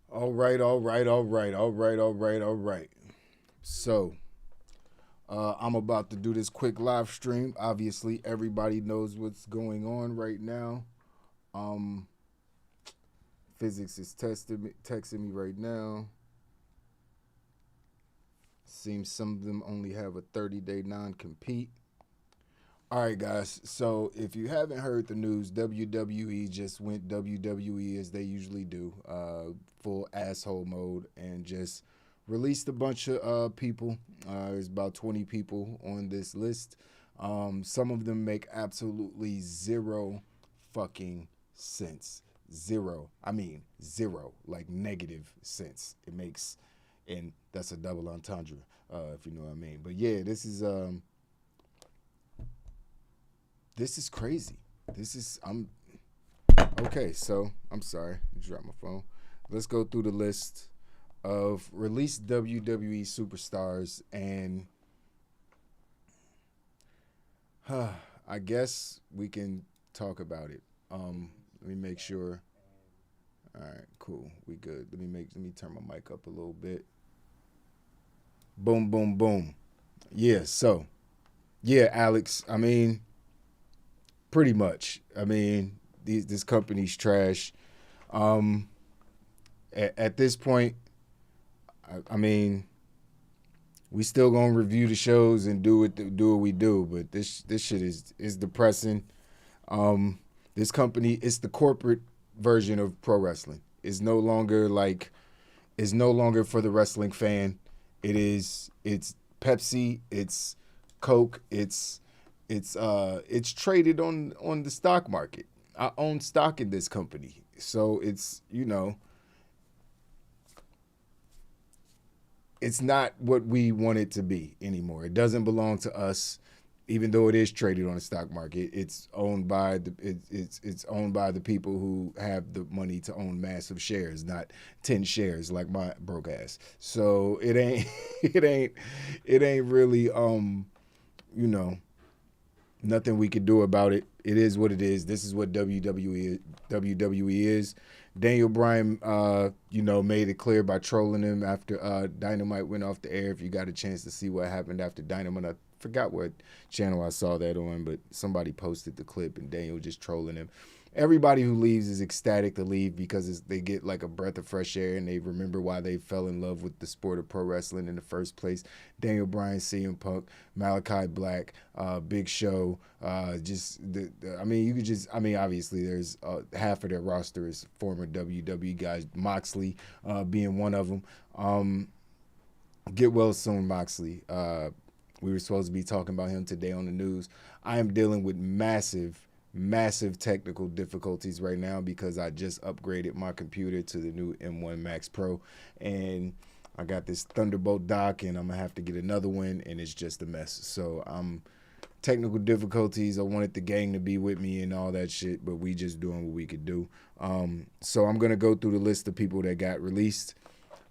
All right, all right, all right, all right, all right, all right. So, I'm about to do this quick live stream. Obviously, everybody knows what's going on right now. Um, Physics is texting me right now. Seems some of them only have a 30-day non-compete. All right, guys. So, if you haven't heard the news, WWE just went WWE as they usually do, full asshole mode, and just released a bunch of people. There's about 20 people on this list. Some of them make absolutely zero fucking sense. Zero. I mean, zero. Like negative sense. It makes, and that's a double entendre, if you know what I mean. But yeah, this is crazy. This is I'm okay. So I'm sorry, I dropped my phone. Let's go through the list of released WWE superstars, and I guess we can talk about it. Let me make sure. All right, cool. We good. Let me turn my mic up a little bit. Boom, boom, boom. Yeah. So yeah, Alex. I mean, pretty much. I mean, this company's trash. Um, at this point, I mean, we still gonna review the shows and do what we do, but this shit is depressing. Um, this company, it's the corporate version of pro wrestling. It's no longer for the wrestling fan. It's Pepsi, it's Coke, it's traded on the stock market. I own stock in this company, so it's not what we want it to be anymore. It doesn't belong to us, even though it is traded on the stock market. It's owned by the people who have the money to own massive shares, not 10 shares like my broke ass. So it ain't it ain't really you know nothing we could do about it. It is what it is. This is what WWE is. Daniel Bryan, made it clear by trolling him after Dynamite went off the air. If you got a chance to see what happened after Dynamite, I forgot what channel I saw that on, but somebody posted the clip and Daniel just trolling him. Everybody who leaves is ecstatic to leave because they get like a breath of fresh air and they remember why they fell in love with the sport of pro wrestling in the first place. Daniel Bryan, CM Punk, Malachi Black, Big Show. I mean, you could just, I mean, obviously there's half of their roster is former WWE guys, Moxley being one of them. Get well soon, Moxley. We were supposed to be talking about him today on the news. I am dealing with massive technical difficulties right now because I just upgraded my computer to the new M1 Max Pro, and I got this Thunderbolt dock, and I'm gonna have to get another one, and it's just a mess. So technical difficulties. I wanted the gang to be with me and all that shit, but we just doing what we could do. So I'm gonna go through the list of people that got released.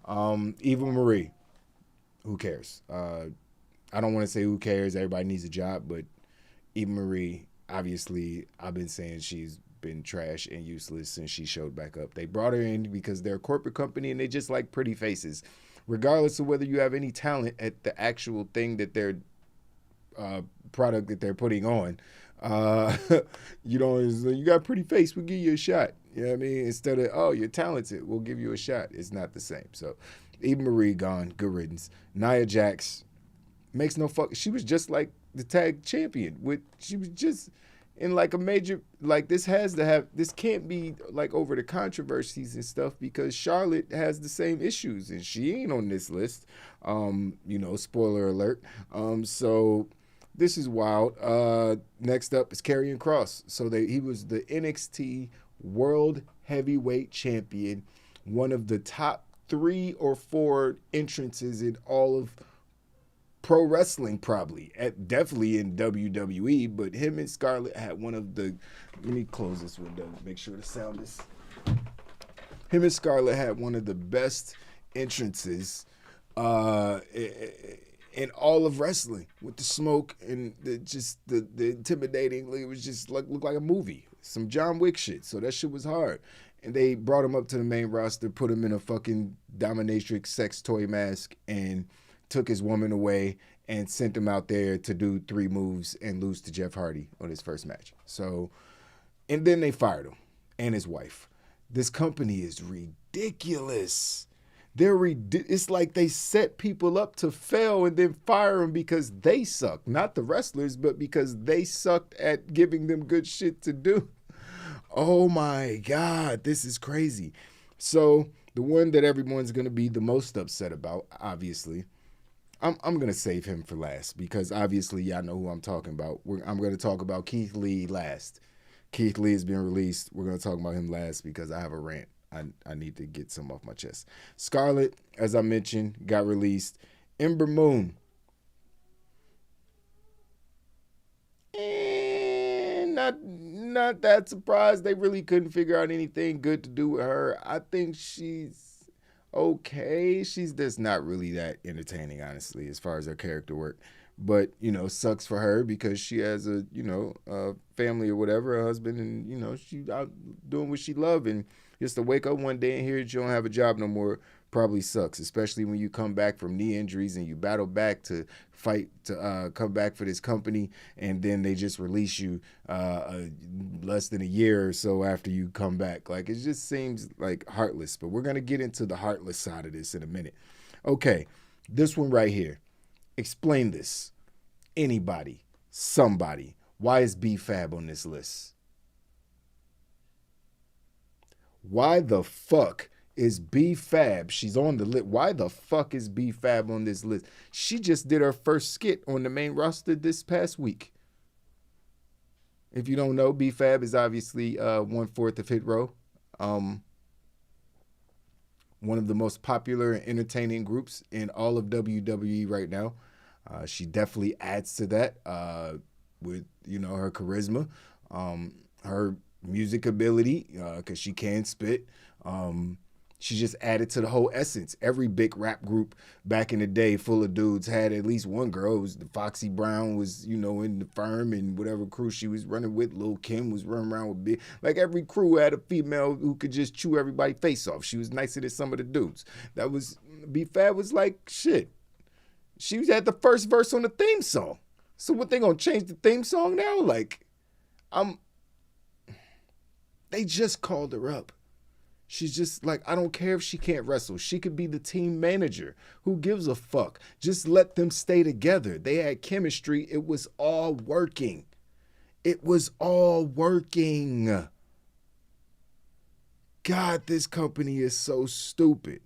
Eva Marie, who cares? I don't want to say who cares. Everybody needs a job, but Eva Marie, obviously, I've been saying she's been trash and useless since she showed back up. They brought her in because they're a corporate company and they just like pretty faces. Regardless of whether you have any talent at the actual thing that they're product that they're putting on, uh, you got a pretty face, we'll give you a shot. You know what I mean? Instead of, oh, you're talented, we'll give you a shot. It's not the same. So, Eva Marie gone, good riddance. Nia Jax makes no fuck. She was just like the tag champion. She was just in like a major, like this can't be like over the controversies and stuff because Charlotte has the same issues and she ain't on this list. Spoiler alert. So this is wild. Next up is Karrion Kross. So he was the NXT World Heavyweight Champion, one of the top 3 or 4 entrances in all of pro wrestling, probably definitely in WWE. But him and Scarlett had one of the. Let me close this window. Make sure the sound is. Him and Scarlett had one of the best entrances uh, in all of wrestling with the smoke and the intimidating. It was just like looked like a movie, some John Wick shit. So that shit was hard. and they brought him up to the main roster, put him in a fucking dominatrix sex toy mask, and took his woman away and sent him out there to do 3 moves and lose to Jeff Hardy on his first match. So, and then they fired him and his wife. This company is ridiculous. It's like they set people up to fail and then fire them because they suck. Not the wrestlers, but because they sucked at giving them good shit to do. Oh my God, this is crazy. So the one that everyone's going to be the most upset about, obviously, I'm going to save him for last because obviously y'all know who I'm talking about. I'm going to talk about Keith Lee last. Keith Lee has been released. We're going to talk about him last because I have a rant. I need to get some off my chest. Scarlett, as I mentioned, got released. Ember Moon. And not that surprised. They really couldn't figure out anything good to do with her. I think she's okay. She's just not really that entertaining, honestly, as far as her character work. But, sucks for her because she has a family or whatever, a husband, and, she out doing what she love. And just to wake up one day and hear that you don't have a job no more probably sucks, especially when you come back from knee injuries and you battle back to fight to come back for this company, and then they just release you less than a year or so after you come back. Like, it just seems like heartless. But we're going to get into the heartless side of this in a minute. Okay, this one right here. Explain this. Anybody, somebody. Why is B-Fab on this list? Why the fuck is B-Fab? She's on the list. Why the fuck is B-Fab on this list? She just did her first skit on the main roster this past week. If you don't know, B-Fab is obviously 1/4 of Hit Row. One of the most popular and entertaining groups in all of WWE right now. She definitely adds to that with, her charisma, her music ability, because she can spit. She just added to the whole essence. Every big rap group back in the day full of dudes had at least one girl. It was the Foxy Brown was, in the firm, and whatever crew she was running with. Lil' Kim was running around with big. Like, every crew had a female who could just chew everybody's face off. She was nicer than some of the dudes. That was, B-Fab was like, shit. She had the first verse on the theme song. So what, they gonna change the theme song now? Like, they just called her up. She's just like, I don't care if she can't wrestle. She could be the team manager. Who gives a fuck? Just let them stay together. They had chemistry. It was all working. It was all working. God, this company is so stupid.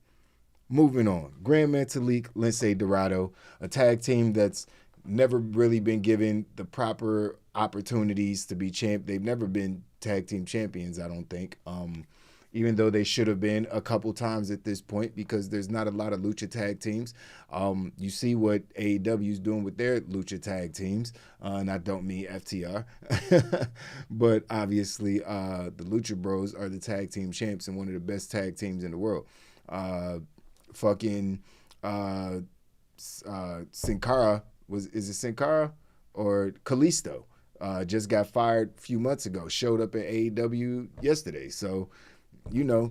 Moving on. Grand Metalik, Lince Dorado, a tag team that's never really been given the proper opportunities to be champ. They've never been tag team champions, I don't think. Even though they should have been a couple times at this point, because there's not a lot of lucha tag teams. You see what AEW is doing with their lucha tag teams, and I don't mean FTR. But obviously, the Lucha Bros are the tag team champs and one of the best tag teams in the world. Sin Cara, is it Sin Cara or Kalisto? Just got fired a few months ago, showed up at AEW yesterday. So,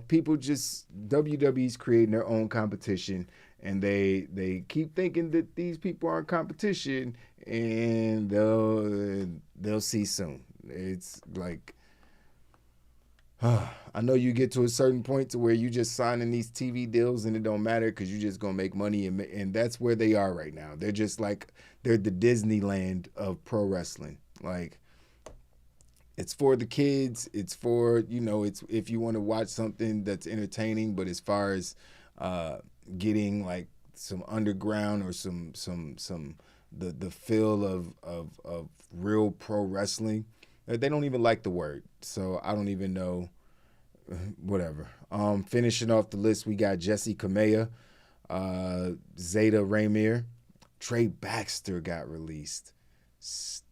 people just, WWE's creating their own competition, and they keep thinking that these people aren't competition, and they'll see soon. It's like, I know you get to a certain point to where you just signing these TV deals and it don't matter because you're just going to make money, and that's where they are right now. They're just like, they're the Disneyland of pro wrestling. Like, it's for the kids. It's for, it's if you want to watch something that's entertaining, but as far as getting like some underground or some the feel of real pro wrestling, they don't even like the word. So I don't even know. Whatever. Finishing off the list, we got Jesse Kamea, Zeta Ramirez, Trey Baxter got released.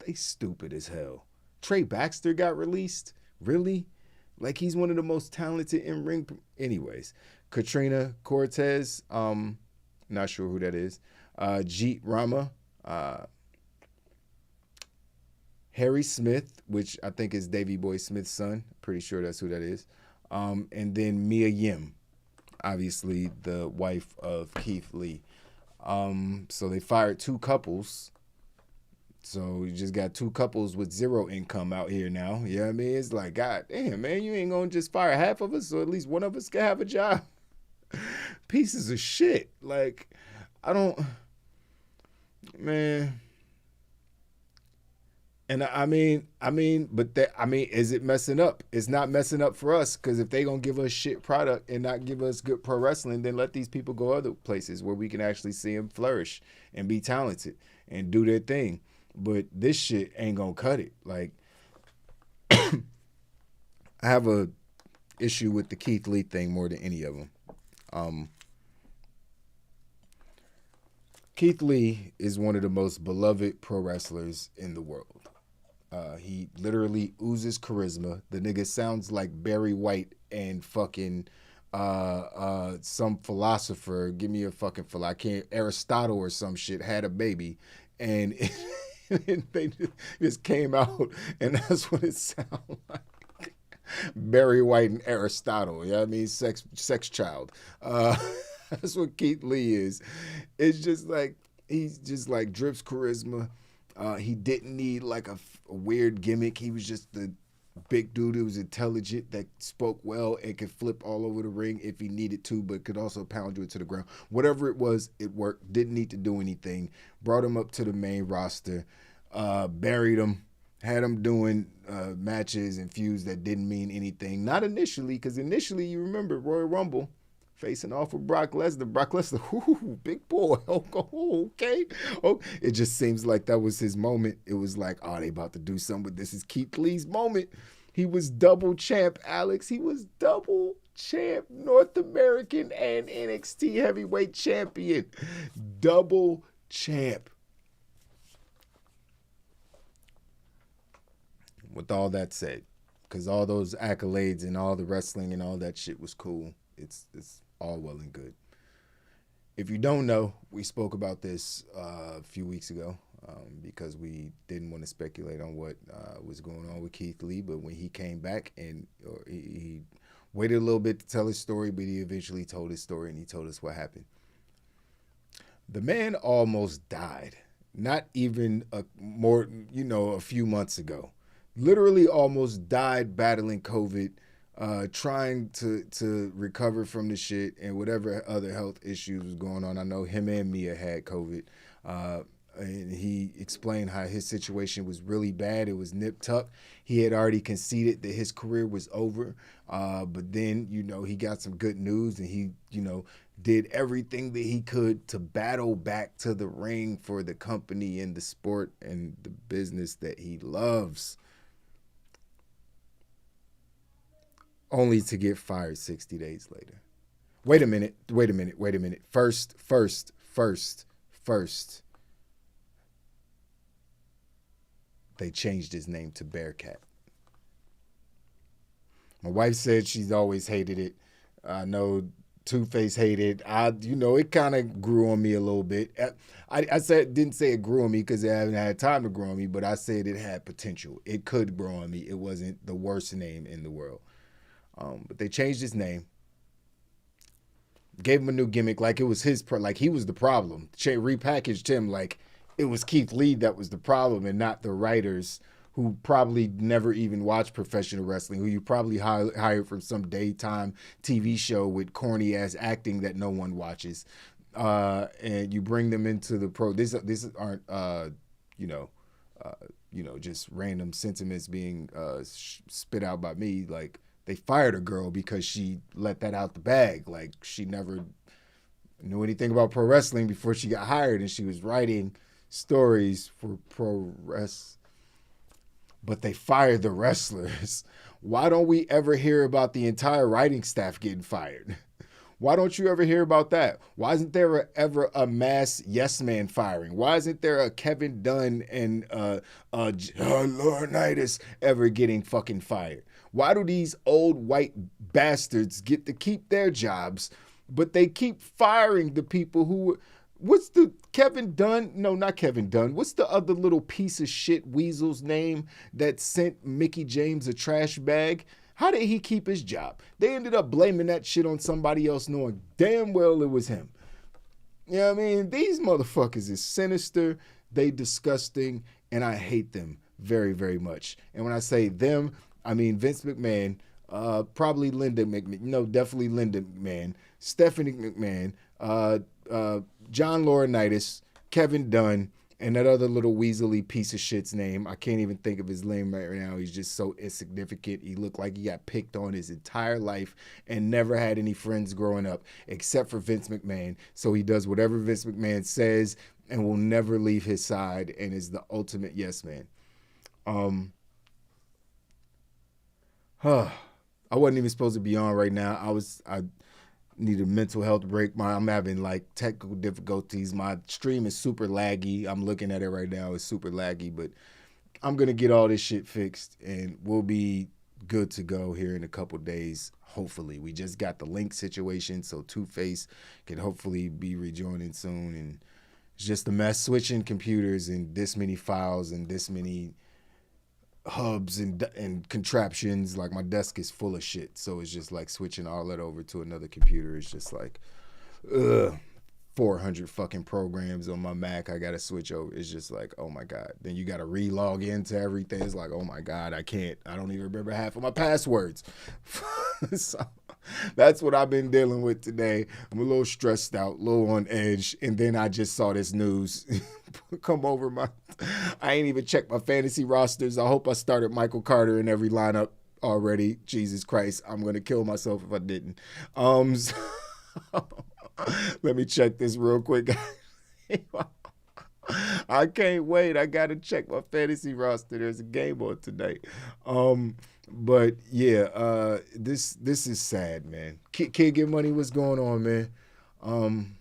They stupid as hell. Trey Baxter got released? Really? Like, he's one of the most talented in-ring. Anyways, Katrina Cortez, not sure who that is. Jeet Rama, Harry Smith, which I think is Davey Boy Smith's son. Pretty sure that's who that is. And then Mia Yim, obviously the wife of Keith Lee. So they fired two couples. So you just got two couples with zero income out here now. You know what I mean? It's like, God damn, man, you ain't gonna just fire half of us, so at least one of us can have a job. Pieces of shit. Like, I don't, man. And but that, is it messing up? It's not messing up for us because if they gonna give us shit product and not give us good pro wrestling, then let these people go other places where we can actually see them flourish and be talented and do their thing. But this shit ain't gonna cut it. Like, I have a issue with the Keith Lee thing more than any of them. Keith Lee is one of the most beloved pro wrestlers in the world. He literally oozes charisma. The nigga sounds like Barry White and fucking some philosopher. Give me a fucking I can't. Aristotle or some shit had a baby, and they just came out, and that's what it sounds like. Barry White and Aristotle. You know what I mean? Sex child. That's what Keith Lee is. It's just like he's just like drips charisma. He didn't need like a weird gimmick. He was just the big dude who was intelligent, that spoke well and could flip all over the ring if he needed to, but could also pound you into the ground. Whatever it was, it worked. Didn't need to do anything. Brought him up to the main roster, buried him, had him doing matches and feuds that didn't mean anything. Not initially, because initially, you remember Royal Rumble, facing off with Brock Lesnar. Brock Lesnar, ooh, big boy. Okay. Oh, it just seems like that was his moment. It was like, oh, they about to do something, but this is Keith Lee's moment. He was double champ, Alex. He was double champ, North American and NXT heavyweight champion. Double champ. With all that said, because all those accolades and all the wrestling and all that shit was cool. It's all well and good. If you don't know, we spoke about this a few weeks ago because we didn't want to speculate on what was going on with Keith Lee. But when he came back and he waited a little bit to tell his story, but he eventually told his story and he told us what happened. The man almost died. Not even a few months ago. Literally almost died battling COVID. Trying to recover from the shit and whatever other health issues was going on. I know him and Mia had COVID. And he explained how his situation was really bad. It was nip tuck. He had already conceded that his career was over. But then, he got some good news and he, did everything that he could to battle back to the ring for the company and the sport and the business that he loves. Only to get fired 60 days later. Wait a minute. First. They changed his name to Bearcat. My wife said she's always hated it. I know Two-Face hated it. It kind of grew on me a little bit. Didn't say it grew on me because I haven't had time to grow on me, but I said it had potential. It could grow on me. It wasn't the worst name in the world. But they changed his name, gave him a new gimmick like it was like he was the problem. Repackaged him like it was Keith Lee that was the problem and not the writers who probably never even watched professional wrestling, who you probably hired from some daytime TV show with corny ass acting that no one watches. And you bring them into the pro. These aren't, just random sentiments being spit out by me. Like, they fired a girl because she let that out the bag. Like, she never knew anything about pro wrestling before she got hired, and she was writing stories for pro wrestling. But they fired the wrestlers. Why don't we ever hear about the entire writing staff getting fired? Why don't you ever hear about that? Why isn't there ever a mass yes man firing? Why isn't there a Kevin Dunn and Laurinaitis ever getting fucking fired? Why do these old white bastards get to keep their jobs, but they keep firing the people who... What's the Kevin Dunn? No, not Kevin Dunn. What's the other little piece of shit weasel's name that sent Mickey James a trash bag? How did he keep his job? They ended up blaming that shit on somebody else, knowing damn well it was him. You know what I mean? These motherfuckers is sinister, they disgusting, and I hate them very, very much. And when I say them, I mean Vince McMahon, probably Linda McMahon, no, definitely Linda McMahon, Stephanie McMahon, John Laurinaitis, Kevin Dunn, and that other little weaselly piece of shit's name. I can't even think of his name right now. He's just so insignificant. He looked like he got picked on his entire life and never had any friends growing up except for Vince McMahon. So he does whatever Vince McMahon says and will never leave his side and is the ultimate yes man. I wasn't even supposed to be on right now. I need a mental health break. I'm having like technical difficulties. My stream is super laggy. I'm looking at it right now. It's super laggy, but I'm going to get all this shit fixed and we'll be good to go here in a couple days. Hopefully. We just got the link situation, so Two-Face can hopefully be rejoining soon. And it's just a mess switching computers and this many files and this many hubs and contraptions. Like my desk is full of shit, so it's just like switching all that over to another computer. It's just like 400 fucking programs on my Mac I gotta switch over. It's just like, oh my god. Then you gotta re-log into everything. It's like, oh my god, I don't even remember half of my passwords. So that's what I've been dealing with today. I'm a little stressed out, a little on edge, and then I just saw this news come over I ain't even checked my fantasy rosters. I hope I started Michael Carter in every lineup already. Jesus Christ, I'm gonna kill myself if I didn't. So, let me check this real quick. I can't wait. I gotta check my fantasy roster. There's a game on tonight. But yeah, this is sad, man. Kid Get Money, what's going on, man?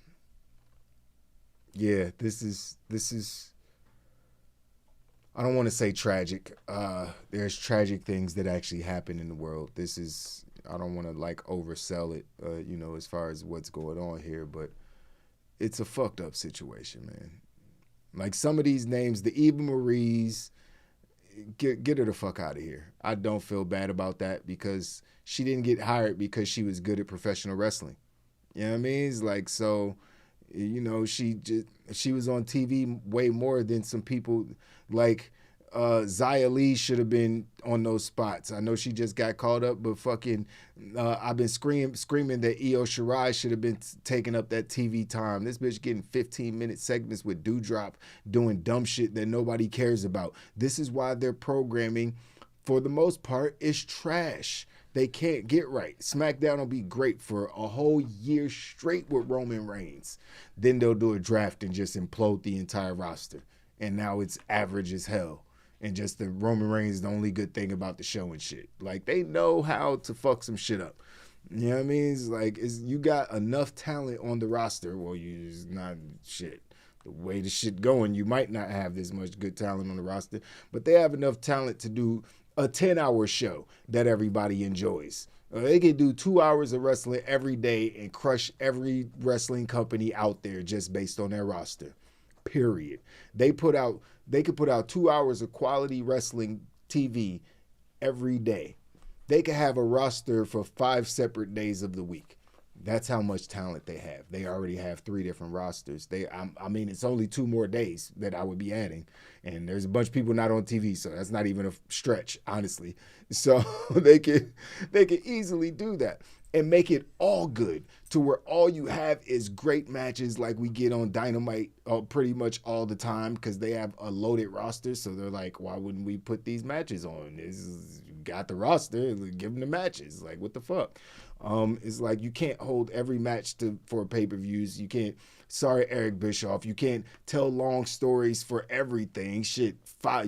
Yeah, this is I don't want to say tragic. There's tragic things that actually happen in the world. I don't want to like oversell it, as far as what's going on here, but it's a fucked up situation, man. Like some of these names, the Eva Marie's, get her the fuck out of here. I don't feel bad about that because she didn't get hired because she was good at professional wrestling. You know what I mean? It's like, so, she was on TV way more than some people. Like Xia Li should have been on those spots. I know she just got called up, but fucking I've been screaming that Io Shirai should have been taking up that TV time. This bitch getting 15-minute segments with Dewdrop doing dumb shit that nobody cares about. This is why their programming, for the most part, is trash. They can't get right. SmackDown will be great for a whole year straight with Roman Reigns. Then they'll do a draft and just implode the entire roster. And now it's average as hell. And just the Roman Reigns is the only good thing about the show and shit. Like, they know how to fuck some shit up. You know what I mean? It's like, you got enough talent on the roster. Well, you just not shit. The way the shit going, you might not have this much good talent on the roster. But they have enough talent to do a 10-hour show that everybody enjoys. They can do 2 hours of wrestling every day and crush every wrestling company out there just based on their roster. Period. They could put out 2 hours of quality wrestling TV every day. They could have a roster for 5 separate days of the week. That's how much talent they have. They already have 3 different rosters. It's only 2 more days that I would be adding. And there's a bunch of people not on TV, so that's not even a stretch, honestly. So they could easily do that and make it all good to where all you have is great matches like we get on Dynamite pretty much all the time because they have a loaded roster. So they're like, why wouldn't we put these matches on? Got the roster, give them the matches. Like, what the fuck? It's like you can't hold every match for pay-per-views. You can't. Sorry, Eric Bischoff. You can't tell long stories for everything. Shit,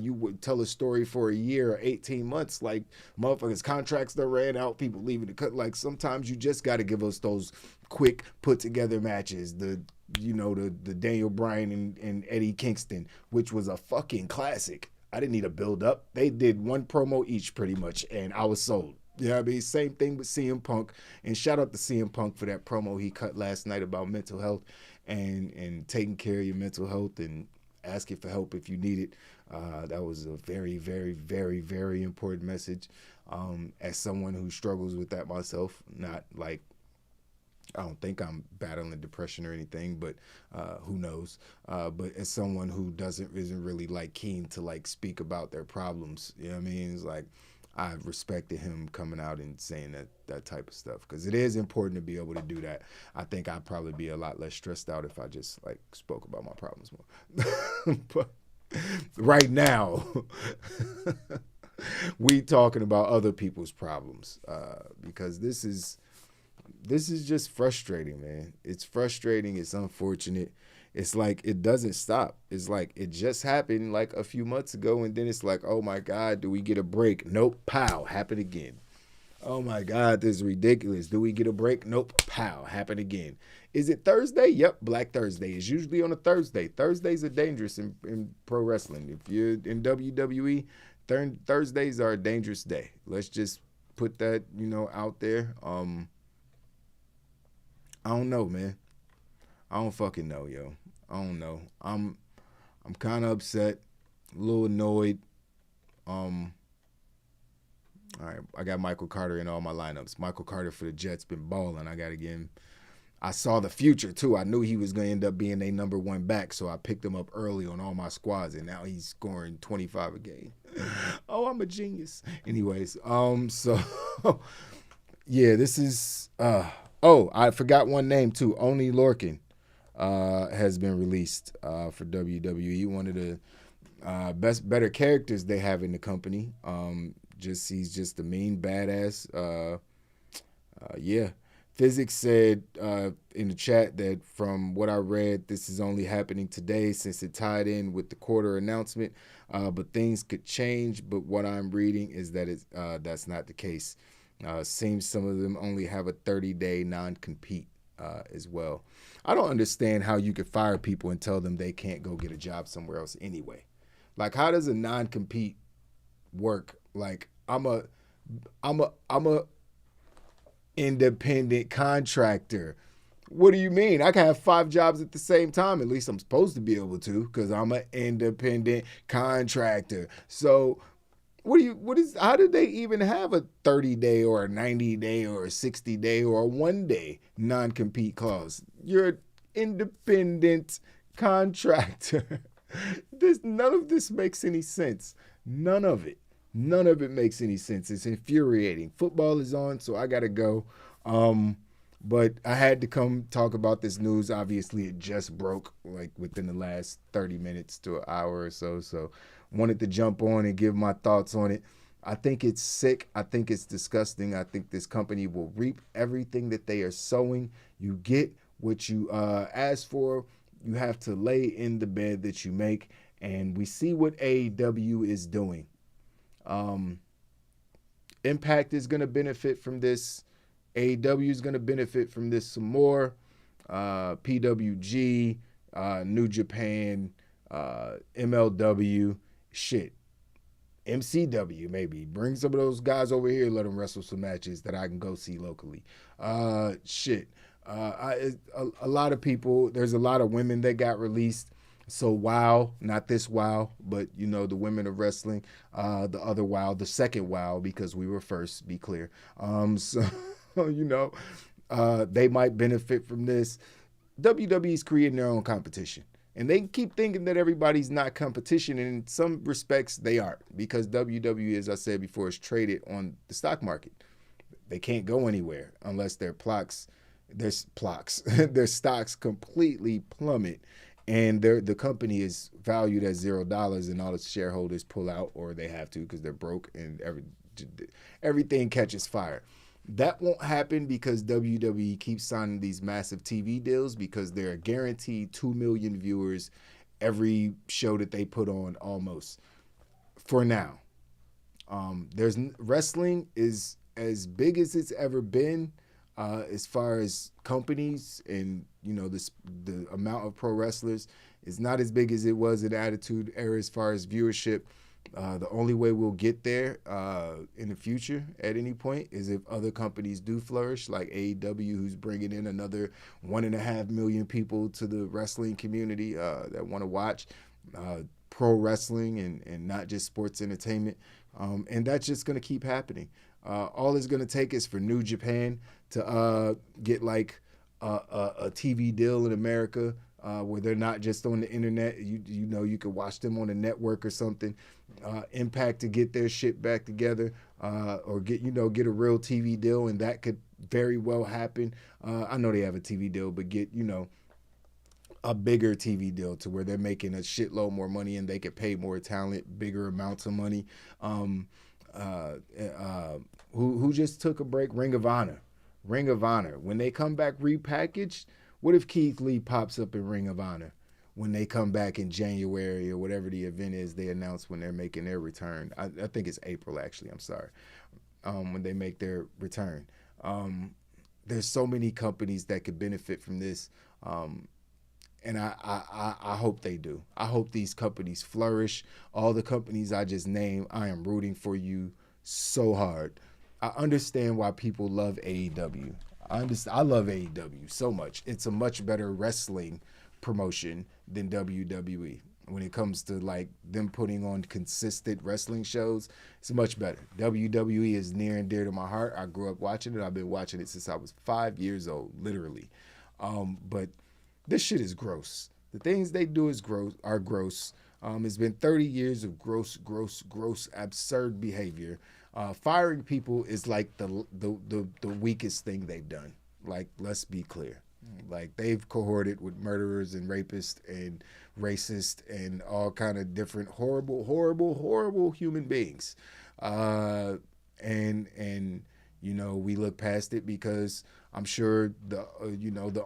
you would tell a story for a year or 18 months. Like, motherfuckers' contracts that ran out, people leaving the cut. Like, sometimes you just got to give us those quick put-together matches. The Daniel Bryan and Eddie Kingston, which was a fucking classic. I didn't need a build-up. They did 1 promo each pretty much, and I was sold. You know what I mean? Same thing with CM Punk. And shout out to CM Punk for that promo he cut last night about mental health and taking care of your mental health and asking for help if you need it. That was a very, very, very, very important message. As someone who struggles with that myself, not like I don't think I'm battling depression or anything, but who knows? But as someone who isn't really like keen to like speak about their problems, you know what I mean? It's like I respected him coming out and saying that type of stuff because it is important to be able to do that. I think I'd probably be a lot less stressed out if I just like spoke about my problems more. But right now, we talking about other people's problems because this is just frustrating, man. It's frustrating. It's unfortunate. It's like it doesn't stop. It's like it just happened like a few months ago, and then it's like, oh my God, do we get a break? Nope. Pow, happened again. Oh my God, this is ridiculous. Do we get a break? Nope. Pow, happened again. Is it Thursday? Yep, Black Thursday is usually on a Thursday. Thursdays are dangerous in pro wrestling. If you're in WWE, Thursdays are a dangerous day. Let's just put that, out there. I don't know, man. I don't fucking know, yo. I don't know. I'm kind of upset, a little annoyed. All right, I got Michael Carter in all my lineups. Michael Carter for the Jets been balling. I got to get him. I saw the future too. I knew he was going to end up being a number one back, so I picked him up early on all my squads, and now he's scoring 25 a game. Oh, I'm a genius. Anyways, so yeah, this is. Oh, I forgot one name too. Oni Lorcan has been released for WWE. One of the better characters they have in the company. He's just a mean badass. Yeah. Physics said in the chat that from what I read, this is only happening today since it tied in with the quarter announcement. But things could change. But what I'm reading is that that's not the case. Seems some of them only have a 30-day non-compete as well. I don't understand how you could fire people and tell them they can't go get a job somewhere else anyway. Like, how does a non-compete work? Like, I'm a independent contractor. What do you mean? I can have 5 jobs at the same time. At least I'm supposed to be able to, because I'm an independent contractor. So how did they even have a 30-day or a 90-day or a 60-day or a 1-day non-compete clause? You're an independent contractor. None of this makes any sense. None of it. None of it makes any sense. It's infuriating. Football is on, so I got to go. But I had to come talk about this news. Obviously, it just broke like within the last 30 minutes to an hour or so. So wanted to jump on and give my thoughts on it. I think it's sick. I think it's disgusting. I think this company will reap everything that they are sowing. You get what you ask for. You have to lay in the bed that you make. And we see what AEW is doing. Impact is going to benefit from this. AEW is going to benefit from this some more. PWG, New Japan, MLW, shit. MCW, maybe. Bring some of those guys over here, let them wrestle some matches that I can go see locally. Shit. A lot of people, there's a lot of women that got released. So WOW, not this WOW, but, the women of wrestling, the other WOW, the second WOW, because we were first, be clear. So, they might benefit from this. WWE's creating their own competition. And they keep thinking that everybody's not competition. And in some respects, they aren't. Because WWE, as I said before, is traded on the stock market. They can't go anywhere unless their stocks completely plummet. And the company is valued at $0 and all its shareholders pull out, or they have to because they're broke and everything catches fire. That won't happen because WWE keeps signing these massive TV deals because they're guaranteed 2 million viewers every show that they put on almost for now. Wrestling is as big as it's ever been. As far as companies and, the amount of pro wrestlers is not as big as it was in the Attitude Era as far as viewership. The only way we'll get there in the future at any point is if other companies do flourish, like AEW, who's bringing in another 1.5 million people to the wrestling community that want to watch pro wrestling and not just sports entertainment. And that's just going to keep happening. All it's going to take is for New Japan to get like a TV deal in America where they're not just on the internet. You know, you could watch them on a network or something. Impact to get their shit back together, or get a real TV deal, and that could very well happen. I know they have a TV deal, but get a bigger TV deal to where they're making a shitload more money and they could pay more talent bigger amounts of money. Who just took a break? Ring of Honor. When they come back repackaged, what if Keith Lee pops up in Ring of Honor when they come back in January or whatever the event is they announce when they're making their return? I think it's April, actually. I'm sorry. When they make their return. There's so many companies that could benefit from this. And I hope they do. I hope these companies flourish. All the companies I just named, I am rooting for you so hard. I understand why people love AEW. I love AEW so much. It's a much better wrestling promotion than WWE. When it comes to like them putting on consistent wrestling shows, it's much better. WWE is near and dear to my heart. I grew up watching it. I've been watching it since I was 5 years old, literally. But this shit is gross. The things they do are gross. It's been 30 years of gross, absurd behavior. Firing people is like the weakest thing they've done. Like, let's be clear. Like, they've cohorted with murderers and rapists and racists and all kind of different horrible human beings. And we look past it because I'm sure the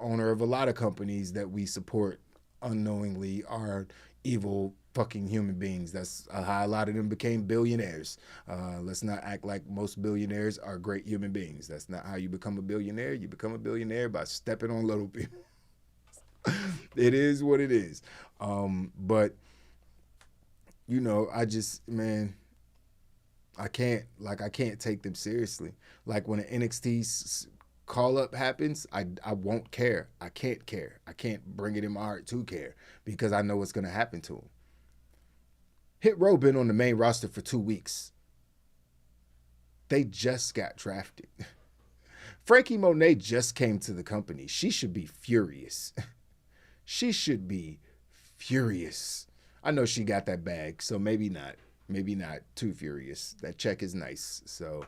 owner of a lot of companies that we support unknowingly are evil fucking human beings. That's how a lot of them became billionaires. Let's not act like most billionaires are great human beings. That's not how you become a billionaire. You become a billionaire by stepping on little people. It is what it is. But I can't take them seriously. Like when an NXT call up happens, I won't care. I can't care. I can't bring it in my heart to care because I know what's going to happen to them. Hit Row been on the main roster for 2 weeks. They just got drafted. Frankie Monet just came to the company. She should be furious. She should be furious. I know she got that bag, so maybe not too furious. That check is nice. So,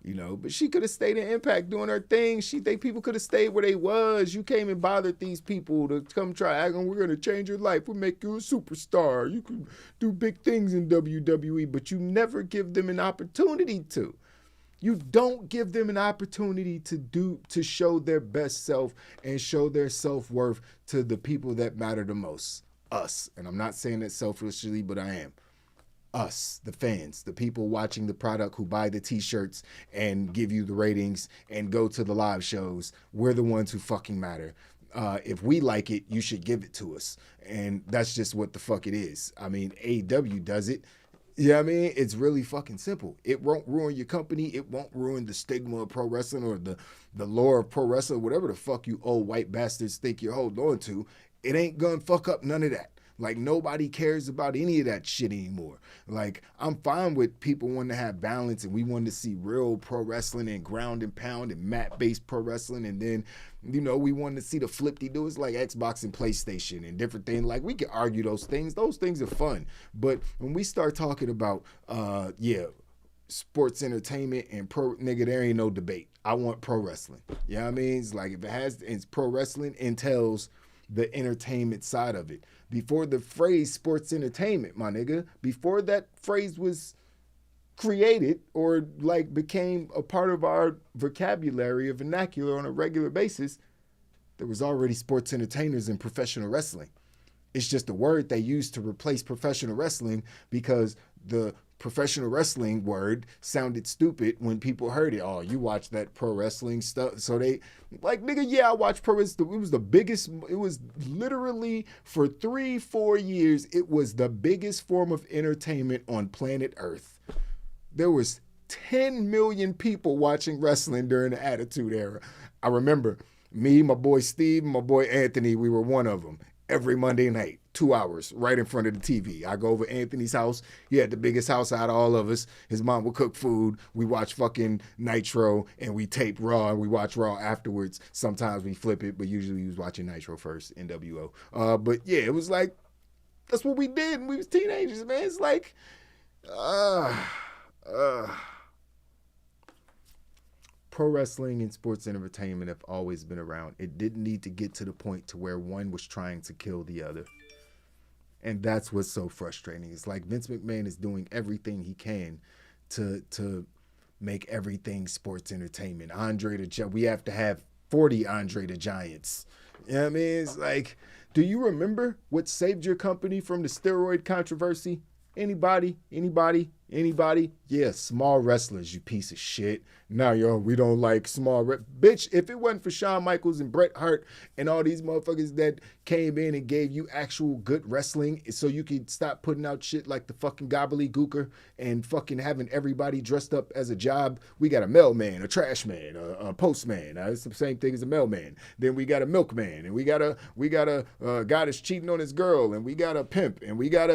but she could have stayed in Impact doing her thing. She think people could have stayed where they was. You came and bothered these people to come try acting. We're going to change your life. We'll make you a superstar. You can do big things in WWE, but you never give them an opportunity to. You don't give them an opportunity to show their best self and show their self-worth to the people that matter the most. Us. And I'm not saying that selfishly, but I am. Us, the fans, the people watching the product who buy the t-shirts and give you the ratings and go to the live shows. We're the ones who fucking matter. If we like it, you should give it to us. And that's just what the fuck it is. I mean, AEW does it. Yeah, I mean, it's really fucking simple. It won't ruin your company. It won't ruin the stigma of pro wrestling or the lore of pro wrestling, whatever the fuck you old white bastards think you're holding on to. It ain't gonna fuck up none of that. Like, nobody cares about any of that shit anymore. Like, I'm fine with people wanting to have balance and we want to see real pro wrestling and ground and pound and mat-based pro wrestling. And then, we want to see the flip-de-doos like Xbox and PlayStation and different things. Like, we can argue those things. Those things are fun. But when we start talking about, sports entertainment and pro, nigga, there ain't no debate. I want pro wrestling. You know what I mean? It's like, if it's pro wrestling entails the entertainment side of it. Before the phrase sports entertainment, my nigga, before that phrase was created or like became a part of our vocabulary or vernacular on a regular basis, there was already sports entertainers in professional wrestling. It's just a word they used to replace professional wrestling because the professional wrestling word sounded stupid when people heard it. Oh, you watch that pro wrestling stuff. So they like, nigga, yeah, I watch pro wrestling. It was the biggest. It was literally for 3-4 years. It was the biggest form of entertainment on planet Earth. There was 10 million people watching wrestling during the Attitude Era. I remember me, my boy Steve, and my boy Anthony, we were one of them. every Monday night, 2 hours right in front of the TV. I go over Anthony's house. He had the biggest house out of all of us. His mom would cook food. We watch fucking Nitro and we tape Raw and we watch Raw afterwards. Sometimes we flip it, but usually we was watching Nitro first, NWO. But yeah, it was like, that's what we did when we was teenagers, man. It's like, uh, pro wrestling and sports entertainment have always been around. It didn't need to get to the point to where one was trying to kill the other. And that's what's so frustrating. It's like Vince McMahon is doing everything he can to make everything sports entertainment. We have to have 40 Andre the Giants. You know what I mean? It's like, do you remember what saved your company from the steroid controversy? Anybody? Yeah, small wrestlers, you piece of shit. Now, we don't like bitch, if it wasn't for Shawn Michaels and Bret Hart and all these motherfuckers that came in and gave you actual good wrestling so you could stop putting out shit like the fucking gobbledygooker and fucking having everybody dressed up as a job. We got a mailman, a trash man, a postman. It's the same thing as a mailman. Then we got a milkman, and we got a guy that's cheating on his girl, and we got a pimp, and we got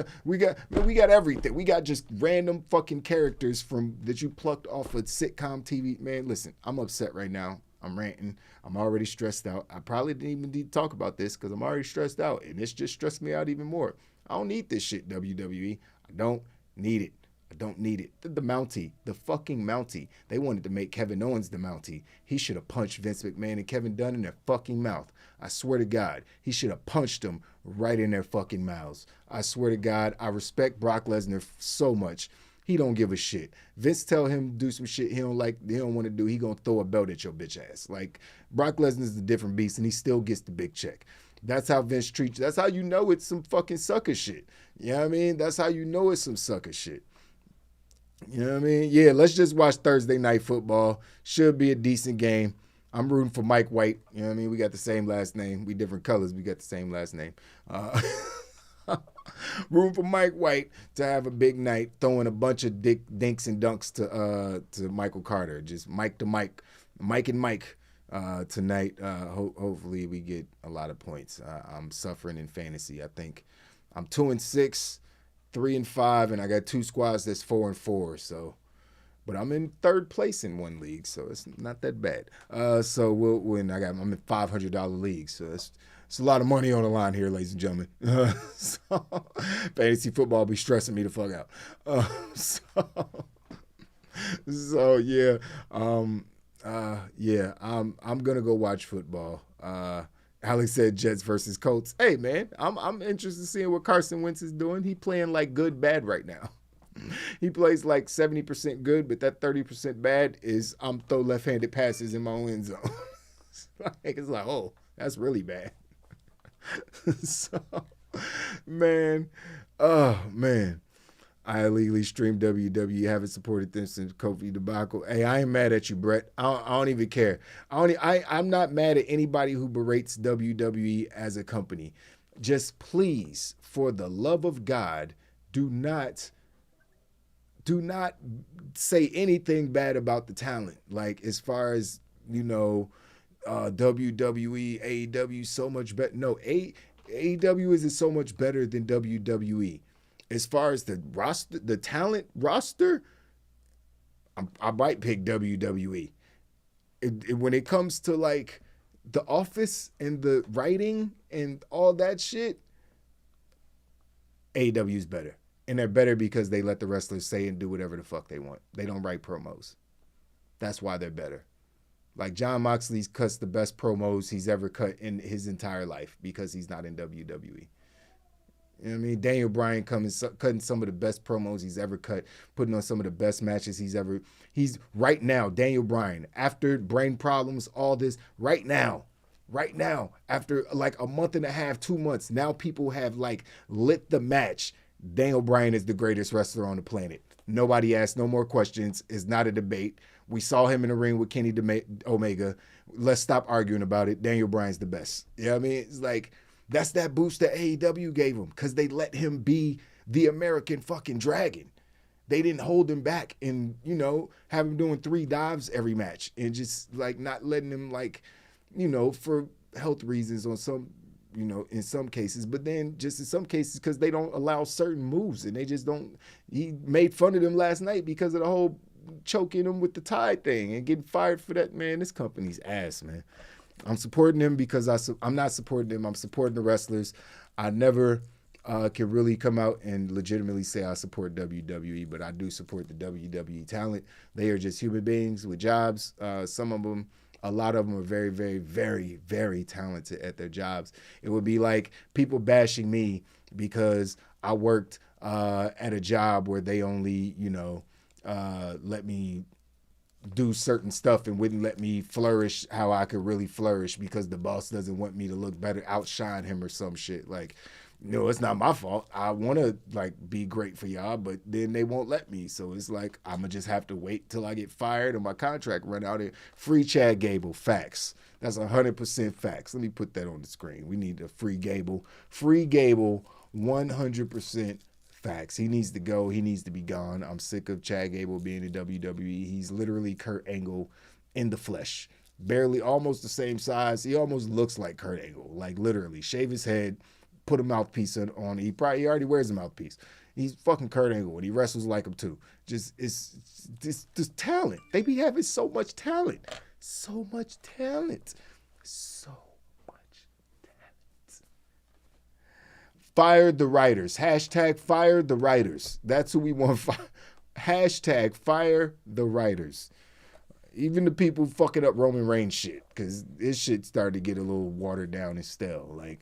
everything. We got just random fucking characters that you plucked off of sitcom TV. Man, listen, I'm upset right now. I'm ranting. I'm already stressed out. I probably didn't even need to talk about this because I'm already stressed out, and it's just stressed me out even more. I don't need this shit, WWE. I don't need it. I don't need it. The Mountie, the fucking Mountie. They wanted to make Kevin Owens the Mountie. He should have punched Vince McMahon and Kevin Dunn in their fucking mouth. I swear to God, he should have punched them right in their fucking mouths. I swear to God, I respect Brock Lesnar so much. He don't give a shit. Vince tell him do some shit he don't want to do. He gonna throw a belt at your bitch ass. Like, Brock Lesnar's a different beast and he still gets the big check. That's how Vince treats you. That's how you know it's some fucking sucker shit. You know what I mean? That's how you know it's some sucker shit. You know what I mean? Yeah, let's just watch Thursday Night Football. Should be a decent game. I'm rooting for Mike White. You know what I mean? We got the same last name. We different colors. We got the same last name. Rooting for Mike White to have a big night, throwing a bunch of dinks and dunks to Michael Carter. Just Mike and Mike tonight. Hopefully we get a lot of points. I'm suffering in fantasy. I think I'm 2-6. 3-5, and I got 2 squads that's 4-4. So, but I'm in 3rd place in one league, so it's not that bad. So we'll win. I'm in $500 leagues, so it's a lot of money on the line here, ladies and gentlemen. So fantasy football be stressing me the fuck out. So yeah, I'm gonna go watch football. Alex said Jets versus Colts. Hey, man, I'm interested in seeing what Carson Wentz is doing. He playing like good, bad right now. He plays like 70% good, but that 30% bad is I'm throw left-handed passes in my own end zone. It's like, oh, that's really bad. So, man, oh, man. I illegally streamed WWE. Haven't supported them since Kofi debacle. Hey, I ain't mad at you, Brett. I don't even care. I'm not mad at anybody who berates WWE as a company. Just please, for the love of God, do not say anything bad about the talent. Like, as far as, WWE, AEW, so much better. No, AEW isn't so much better than WWE. As far as the roster, the talent roster, I might pick WWE. When it comes to like the office and the writing and all that shit, AEW is better. And they're better because they let the wrestlers say and do whatever the fuck they want. They don't write promos. That's why they're better. Like, Jon Moxley cuts the best promos he's ever cut in his entire life because he's not in WWE. You know what I mean? Daniel Bryan cutting some of the best promos he's ever cut, putting on some of the best matches he's right now, Daniel Bryan, after brain problems, all this, right now, after like a month and a half, 2 months, now people have like lit the match. Daniel Bryan is the greatest wrestler on the planet. Nobody asked no more questions. It's not a debate. We saw him in the ring with Kenny Omega. Let's stop arguing about it. Daniel Bryan's the best. You know what I mean? It's like, that's that boost that AEW gave him because they let him be the American fucking dragon. They didn't hold him back and, have him doing 3 dives every match and just like not letting him like, for health reasons on some you know, in some cases, but then just in some cases because they don't allow certain moves and they just don't. He made fun of them last night because of the whole choking him with the tie thing and getting fired for that. Man, this company's ass, man. I'm supporting them because I'm not supporting them. I'm supporting the wrestlers. I never can really come out and legitimately say I support WWE, but I do support the WWE talent. They are just human beings with jobs. Some of them, a lot of them are very, very, very, very talented at their jobs. It would be like people bashing me because I worked at a job where they only, you know, let me do certain stuff and wouldn't let me flourish how I could really flourish because the boss doesn't want me to look better, outshine him or some shit. Like, no, it's not my fault. I want to like be great for y'all, but then they won't let me. So it's like, I'm going to just have to wait till I get fired and my contract run out. And free Chad Gable, facts. That's 100% facts. Let me put that on the screen. We need a free Gable. Free Gable, 100% facts. He needs to go. He needs to be gone. I'm sick of Chad Gable being in WWE. He's literally Kurt Angle in the flesh. Barely, almost the same size. He almost looks like Kurt Angle. Like literally, shave his head, put a mouthpiece on. He already wears a mouthpiece. He's fucking Kurt Angle and he wrestles like him too. It's talent. They be having so much talent. So much talent. So much talent. Fire the writers. Hashtag fire the writers. That's who we want. Hashtag fire the writers. Even the people fucking up Roman Reigns shit, because this shit started to get a little watered down and stale. Like,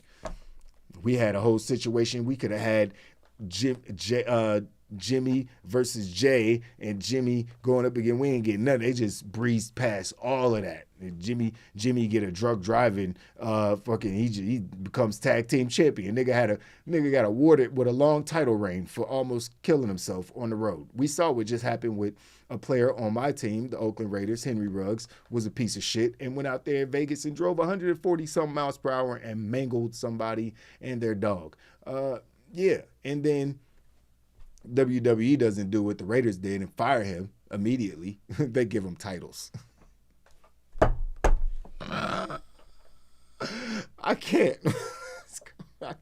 we had a whole situation. We could have had Jimmy versus Jay and Jimmy going up again. We ain't getting nothing. They just breezed past all of that. And Jimmy get a drug driving he becomes tag team champion. Nigga got awarded with a long title reign for almost killing himself on the road. We saw what just happened with a player on my team, the Oakland Raiders. Henry Ruggs was a piece of shit and went out there in Vegas and drove 140 some miles per hour and mangled somebody and their dog. Yeah, and then WWE doesn't do what the Raiders did and fire him immediately. They give him titles. I can't. I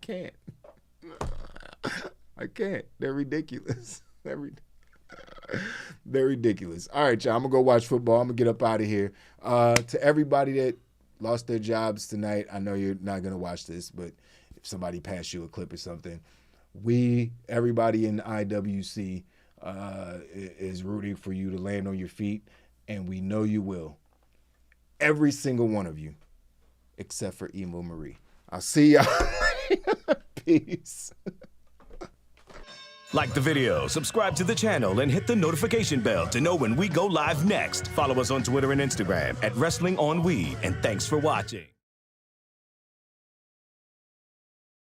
can't. They're ridiculous. They're ridiculous. All right, y'all. I'm going to go watch football. I'm going to get up out of here. To everybody that lost their jobs tonight, I know you're not going to watch this, but if somebody passed you a clip or something, everybody in the IWC is rooting for you to land on your feet, and we know you will. Every single one of you, except for Emo Marie. I'll see y'all. Peace. Like the video, subscribe to the channel, and hit the notification bell to know when we go live next. Follow us on Twitter and Instagram @WrestlingOnWe, and thanks for watching.